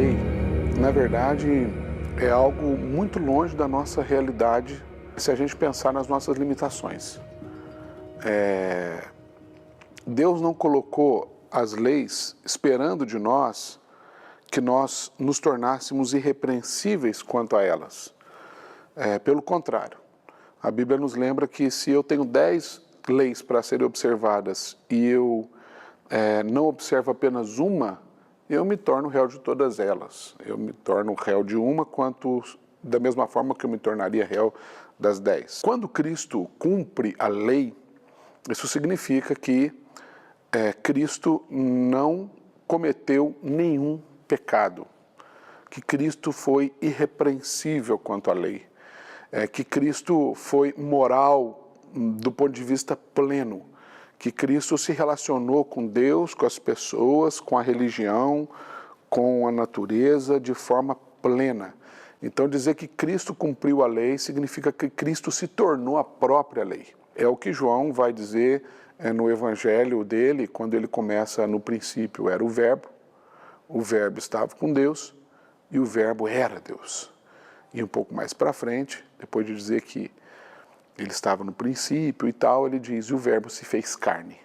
lei, na verdade, é algo muito longe da nossa realidade se a gente pensar nas nossas limitações. Deus não colocou as leis esperando de nós que nós nos tornássemos irrepreensíveis quanto a elas. Pelo contrário, a Bíblia nos lembra que se eu tenho 10 leis para serem observadas e eu não observo apenas uma, eu me torno réu de todas elas. Eu me torno réu de uma da mesma forma que eu me tornaria réu das 10. Quando Cristo cumpre a lei, isso significa que Cristo não cometeu nenhum pecado, que Cristo foi irrepreensível quanto à lei, que Cristo foi moral do ponto de vista pleno, que Cristo se relacionou com Deus, com as pessoas, com a religião, com a natureza de forma plena. Então dizer que Cristo cumpriu a lei significa que Cristo se tornou a própria lei. É o que João vai dizer no evangelho dele, quando ele começa: no princípio era o verbo estava com Deus e o verbo era Deus. E um pouco mais para frente, depois de dizer que ele estava no princípio e tal, ele diz: e o verbo se fez carne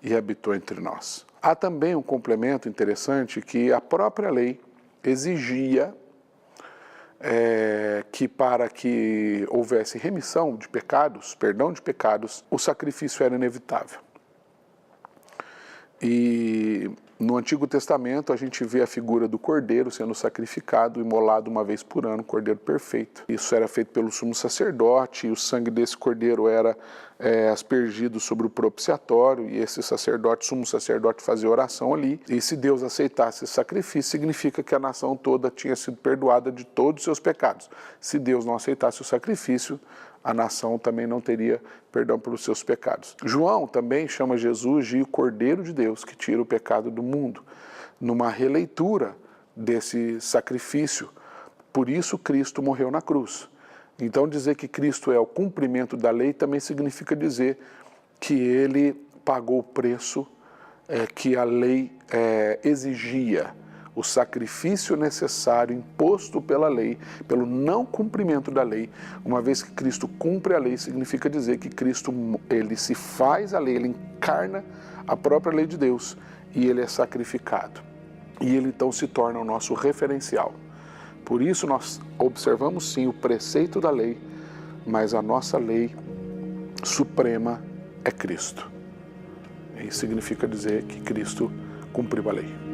e habitou entre nós. Há também um complemento interessante que a própria lei exigia que para que houvesse remissão de pecados, perdão de pecados, o sacrifício era inevitável. E no Antigo Testamento a gente vê a figura do cordeiro sendo sacrificado, imolado uma vez por ano, cordeiro perfeito. Isso era feito pelo sumo sacerdote, e o sangue desse cordeiro era aspergido sobre o propiciatório, e esse sumo sacerdote fazia oração ali. E se Deus aceitasse esse sacrifício, significa que a nação toda tinha sido perdoada de todos os seus pecados. Se Deus não aceitasse o sacrifício, a nação também não teria perdão pelos seus pecados. João também chama Jesus de o Cordeiro de Deus que tira o pecado do mundo, numa releitura desse sacrifício. Por isso Cristo morreu na cruz. Então dizer que Cristo é o cumprimento da lei também significa dizer que ele pagou o preço que a lei exigia, o sacrifício necessário imposto pela lei, pelo não cumprimento da lei. Uma vez que Cristo cumpre a lei, significa dizer que Cristo ele se faz a lei, ele encarna a própria lei de Deus e ele é sacrificado. E ele então se torna o nosso referencial. Por isso nós observamos sim o preceito da lei, mas a nossa lei suprema é Cristo. Isso significa dizer que Cristo cumpriu a lei.